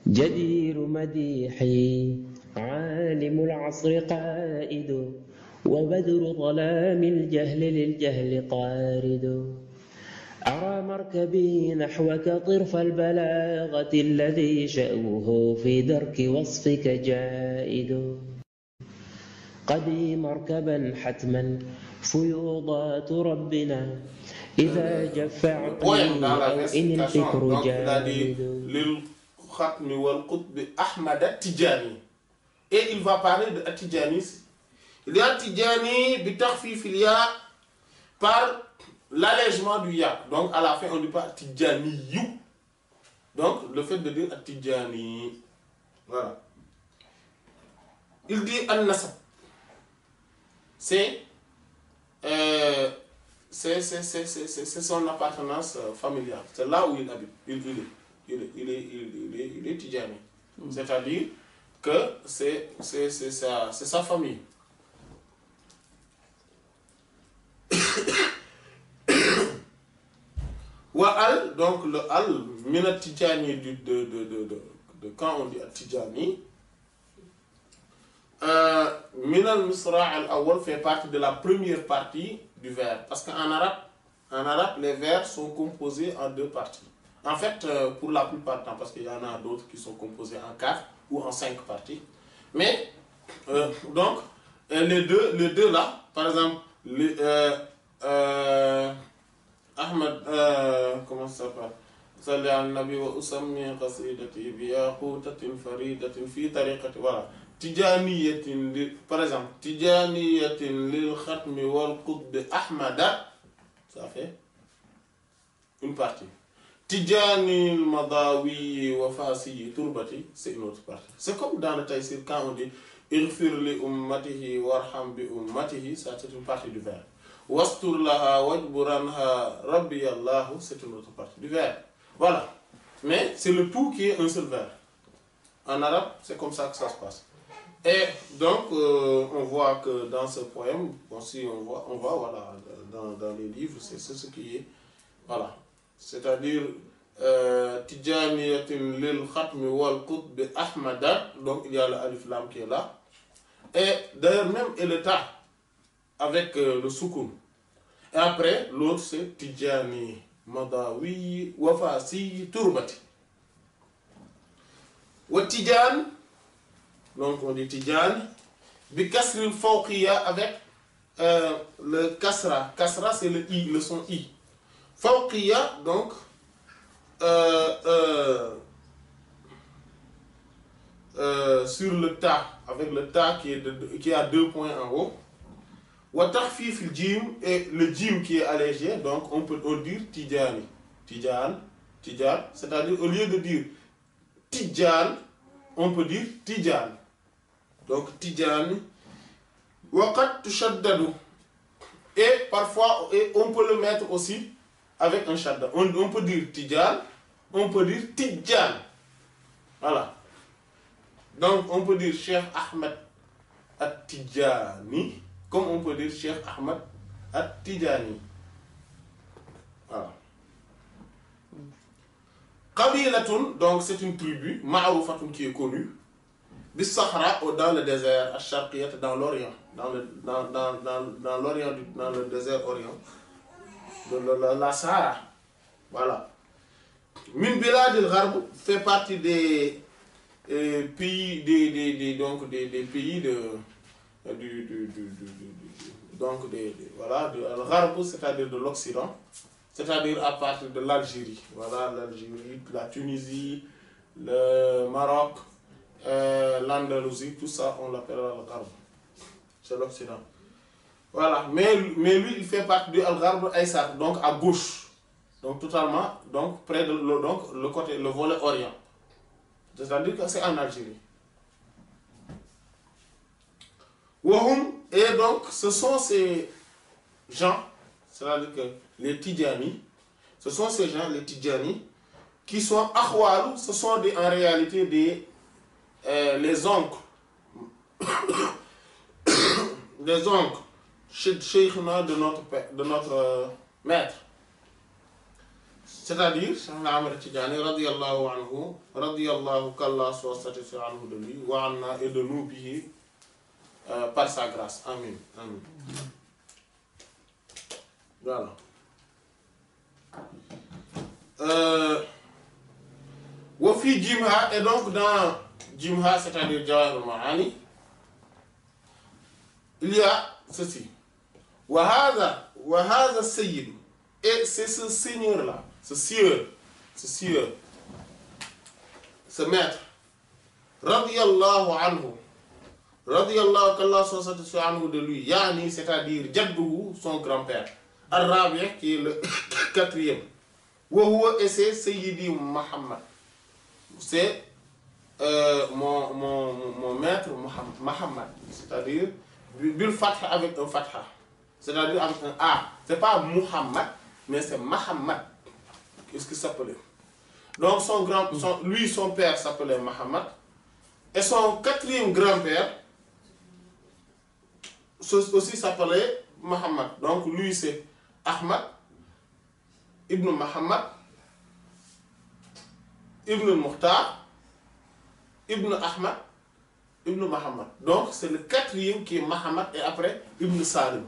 جدير مديحي عالم العصر قائد وبدر ظلام الجهل للجهل طارد أرى مركبي نحوك طرف البلاغة الذي شأوه في درك وصفك جائد قدي مركبا حتما فيوضات ربنا إذا جف عقلي أو إن الفكر جامد. Khatmi wal Qutb Ahmad At-Tidjani. Et il va parler de At-Tidjani. Il y a At-Tidjani bitarfif il y a par l'allègement du ya. Donc à la fin on ne dit pas At-Tidjani you. Donc le fait de dire At-Tidjani. Voilà. Il dit An-Nasab. C'est son appartenance familiale. C'est là où il habite. Il est Tidjani. C'est-à-dire que c'est sa famille. Wa al, donc le al, Minat Tidjani, de quand on dit Tidjani, Minal Misra al-Awwal fait partie de la première partie du vers. Parce qu'en arabe, les vers sont composés en deux parties. En fait, pour la plupart du temps, parce qu'il y en a d'autres qui sont composés en 4 ou en 5 parties. Mais, donc, les deux là, par exemple, Ahmad, comment ça s'appelle? Salli al-Nabi wa usammi qasidati biyaqutatin faridatin fi tariqati, voilà. Tijaniyatin, par exemple, Tijaniyatin lil khatmi wal qutb Ahmada, ça fait une partie. Tidjani al-Madawi wa Fasi Turbati, c'est une autre partie. C'est comme dans le Taïsir, quand on dit Irfir li ummatihi warham bi ummatihi, ça c'est une partie du vers. Wastur laha wajburanha rabbi Allahu, c'est une autre partie du vers. Voilà. Mais c'est le tout qui est un seul vers. En arabe, c'est comme ça que ça se passe. Et donc, on voit que dans ce poème, aussi on voit voilà, dans les livres, c'est ce qui est, voilà. C'est-à-dire, Tidjaniyatin lil khatmi wal qutb Ahmada, donc il y a le alif lam qui est là. Et d'ailleurs, même et le ta, avec le soukoun. Et après, l'autre c'est Tidjani, Madawi, Wafasi, Turbati. Wa Tidjan, donc on dit Tidjan, bi kasril fawqiya avec le kasra. Kasra c'est le i, le son i. Fawqiya, donc, sur le ta, avec le ta qui a 2 points en haut. Wa takhfif le jim, et le jim qui est allégé, donc on peut dire Tidjani. Tidjan, c'est-à-dire au lieu de dire Tidjan, on peut dire Tidjan. Donc Tidjani. Wa qad tushaddadu. Et parfois, on peut le mettre aussi avec un shadda. On peut dire Tidjan, on peut dire Tidjan. Voilà. Donc on peut dire Cheikh Ahmed At-Tidjani, comme on peut dire Cheikh Ahmed At-Tidjani. Voilà. Qabilatun, donc c'est une tribu, ma'rufatun qui est connue, bis Sahara, dans le désert, Ash-Sharqiyat, dans l'Orient, dans l'Orient, dans le désert Orient, de la Sahara. Voilà. Min Bilad al-Gharb fait partie des pays, des pays voilà, de Al-Gharb, c'est-à-dire de l'Occident, c'est-à-dire à partir de l'Algérie. Voilà, l'Algérie, la Tunisie, le Maroc, l'Andalousie, tout ça, on l'appelle Al-Gharb. C'est l'Occident. Voilà, mais lui, il fait partie du Al-Gharb Aïsar, donc à gauche. Donc totalement, donc près de le côté, le volet Orient. C'est-à-dire que c'est en Algérie. Wahum, et donc ce sont ces gens, c'est-à-dire que les Tidjani, ce sont ces gens, les Tidjani, qui sont akhwalou, ce sont en réalité les oncles, des oncles, Sheikhna de notre maître. c'est-à-dire Cheikh Ahmed Tidiane radiyallahu anhu, radiyallahu qu'Allah soit satisfait anhu de lui, wa anna et de nous bihi par sa grâce. Amin. Amin. Voilà. Wa fi Jimha, et donc dans Jimha, c'est-à-dire Jawahir al-Ma'ani, il y a ceci. Wa hadha sayyid, et c'est ce seigneur-là, ce sieur, ce maître, radiyallahu anhu, radiyallahu qu'Allah soit satisfait anhu de lui, yani, c'est-à-dire Jadduhu, son grand-père, Ar-Rabi' qui est le quatrième, wa huwa, et c'est Sayyidi Muhammad, c'est mon maître Muhammad, c'est-à-dire bil fatha avec un fatha, c'est-à-dire avec un A, c'est pas Muhammad, mais c'est Muhammad. Qu'est-ce qu'il s'appelait? Donc son père s'appelait Muhammad, et son quatrième grand-père aussi s'appelait Muhammad. Donc lui c'est Ahmad ibn Muhammad ibn Mukhtar ibn Ahmad ibn Muhammad. Donc c'est le quatrième qui est Muhammad, et après Ibn Salim.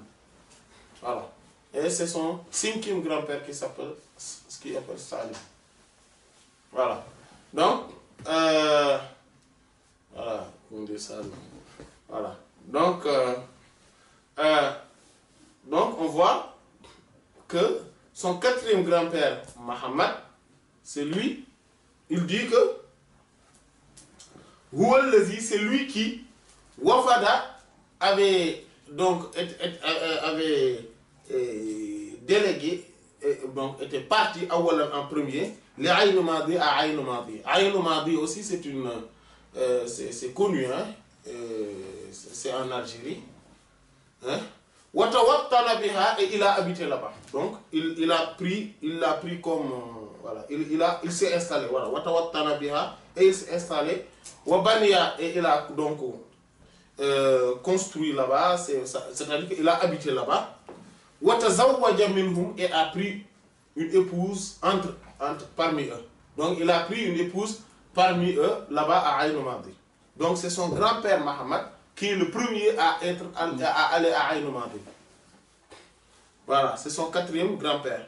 Voilà. Et c'est son cinquième grand-père qui s'appelle Salim. Voilà. Donc, voilà, on dit Salim. Voilà. Donc on voit que son quatrième grand-père, Muhammad, c'est lui, il dit que c'est lui qui, Wafada, avait donc délégué, donc était parti en premier, les Aïn Madi à Aïn Madi. Aïn Madi aussi c'est connu, hein? C'est en Algérie. Hein? Et il a habité là-bas. Donc il l'a pris comme voilà, il s'est installé, voilà, et il s'est installé. Wabania, et il a donc construit là-bas, c'est-à-dire qu'il a habité là-bas. Watazawwaja minhum, et a pris une épouse entre parmi eux. Donc il a pris une épouse parmi eux là-bas à Aïn Madi. Donc c'est son grand-père Muhammad qui est le premier à aller à Aïn Madi. Voilà, c'est son quatrième grand-père.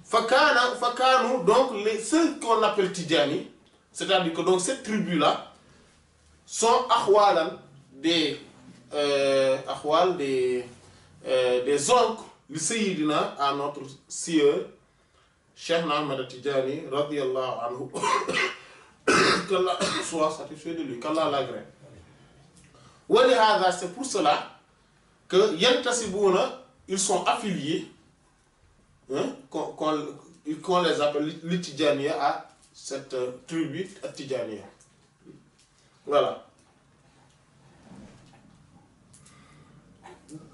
Fakanu, donc ceux qu'on appelle Tidjani, c'est-à-dire que donc cette tribu-là sont ahwalan des oncles du Sayyidina à notre sieur Cheikh Ahmed Tidjani radiyallahu anhu, qu'Allah soit satisfait de lui, qu'Allah l'agrée. C'est pour cela que Yantasibuna, ils sont affiliés, hein, qu'on les appelle les Tidjaniya, à cette tribu Tidjaniya. Voilà.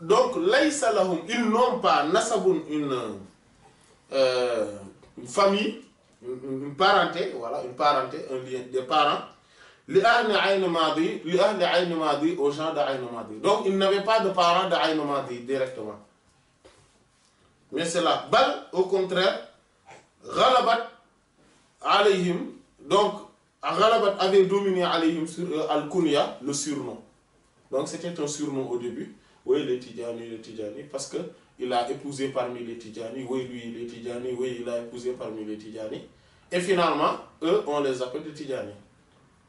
Donc, laysa lahum, ils n'ont pas nasabun, une famille, une parenté, voilà, une parenté, un lien, des parents. Li ahli Aïn Madi, aux gens d'Aïn Madi. Donc, ils n'avaient pas de parents d'Aïn Madi directement. Mais c'est là. Bal, au contraire, Ghalabat alayhim, donc, Ghalabat avait dominé alayhim sur Al-Kunya, le surnom. Donc, c'était un surnom au début. Oui, les Tidjani, parce qu'il a épousé parmi les Tidjani. Oui, lui, les Tidjani. Oui, il a épousé parmi les Tidjani. Et finalement, eux, on les appelle les Tidjani.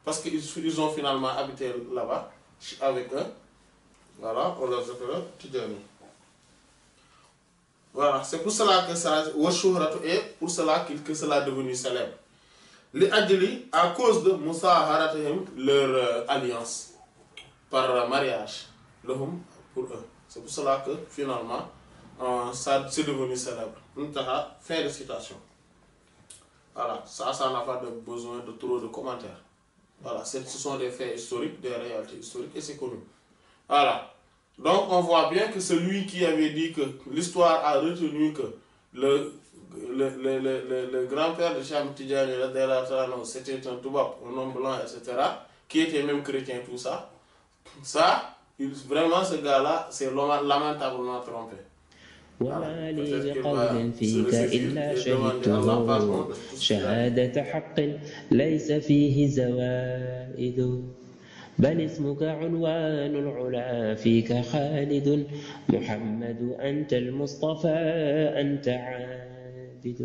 Parce qu'ils ont finalement habité là-bas, avec eux. Voilà, on les appelle Tidjani. Voilà, c'est pour cela que ça, et pour cela que cela est devenu célèbre. Les Adjili, à cause de Moussa Haratahim, leur alliance, par mariage, pour eux. C'est pour cela que finalement, ça c'est devenu célèbre. Fin de citation. Voilà, ça n'a pas besoin de trop de commentaires. Voilà, ce sont des faits historiques, des réalités historiques, et c'est connu. Voilà. Donc on voit bien que celui qui avait dit que l'histoire a retenu que le grand-père de Cheikh Tidjani, c'était un toubab, un homme blanc, etc., qui était même chrétien, tout ça, vraiment ce gars-là, c'est lamentablement trompé. وما لي بقول فيك إلا شهدته شهادة حق ليس فيه زوائد بل اسمك عنوان العلا فيك خالد محمد أنت المصطفى أنت عابد